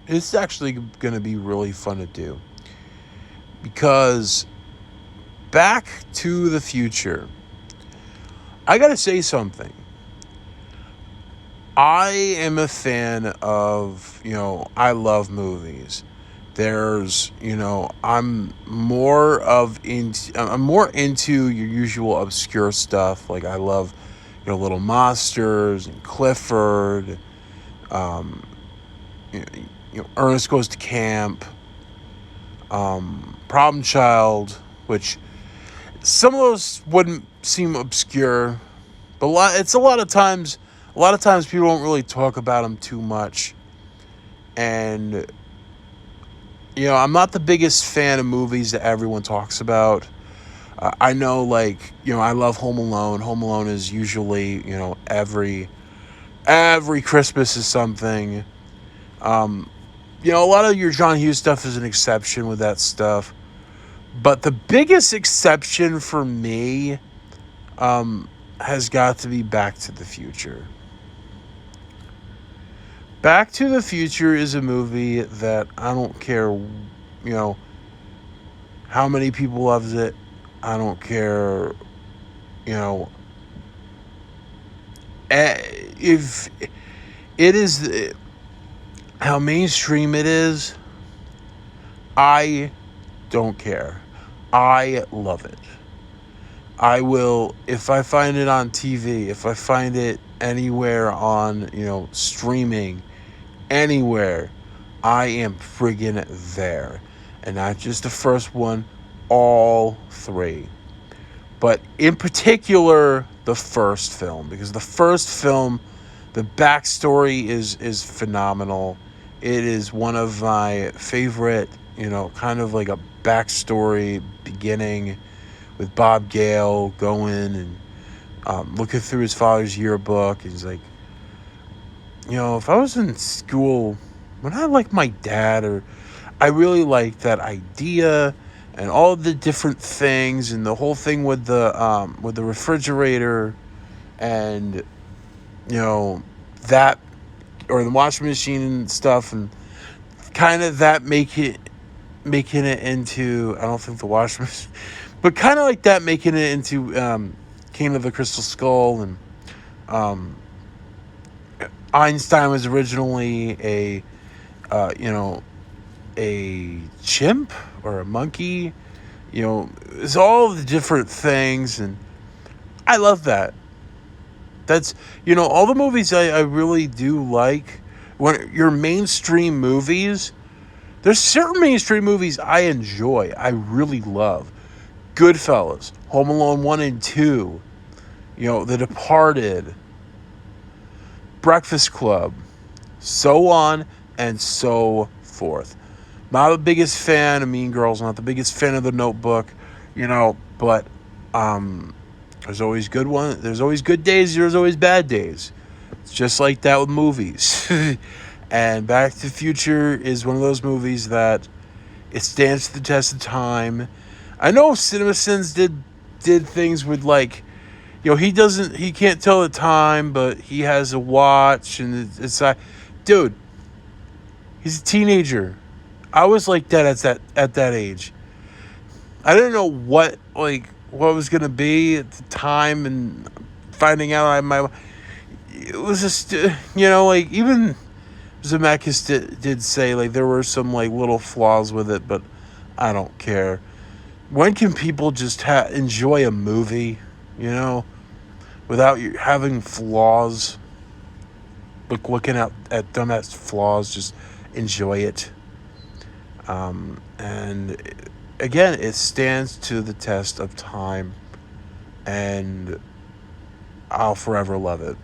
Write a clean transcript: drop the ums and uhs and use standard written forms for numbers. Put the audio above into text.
It's actually going to be really fun to do because Back to the Future, I got to say something. I am a fan of, I love movies. There's, I'm more into your usual obscure stuff. Like I love, Little Monsters and Clifford, um, you Ernest Goes to Camp, Problem Child, which some of those wouldn't seem obscure, but a lot of times people don't really talk about them too much. And I'm not the biggest fan of movies that everyone talks about. I know, I love Home Alone. Home Alone is usually, every Christmas is something. A lot of your John Hughes stuff is an exception with that stuff. But the biggest exception for me has got to be Back to the Future. Back to the Future is a movie that I don't care, how many people loves it. I don't care, if it is how mainstream it is. I don't care. I love it. I will, if I find it on TV, if I find it anywhere on, streaming, anywhere, I am friggin' there. And not just the first one, all three. But in particular, the first film. Because the first film, the backstory is phenomenal. It is one of my favorite, kind of like a backstory beginning with Bob Gale going and looking through his father's yearbook. He's like, if I was in school, would I like my dad? Or I really like that idea and all the different things and the whole thing with the refrigerator and that, or the washing machine and stuff, and kind of that making it into, I don't think the washing machine, but kind of like that making it into King of the Crystal Skull. And Einstein was originally a chimp or a monkey. It's all the different things, and I love that. That's, all the movies I really do like. When your mainstream movies, there's certain mainstream movies I enjoy, I really love. Goodfellas, Home Alone 1 and 2, The Departed, Breakfast Club, so on and so forth. Not the biggest fan of Mean Girls, not the biggest fan of The Notebook, but there's always good one. There's always good days. There's always bad days. It's just like that with movies. And Back to the Future is one of those movies that it stands the test of time. I know CinemaSins did things with he can't tell the time, but he has a watch, and it's like, dude, he's a teenager. I was like that at that age. I didn't know what was gonna be at the time, and finding out it was just even Zemeckis did say there were some little flaws with it, but I don't care. When can people just enjoy a movie, without having flaws? Looking at dumbass flaws, just enjoy it. And again, it stands to the test of time, and I'll forever love it.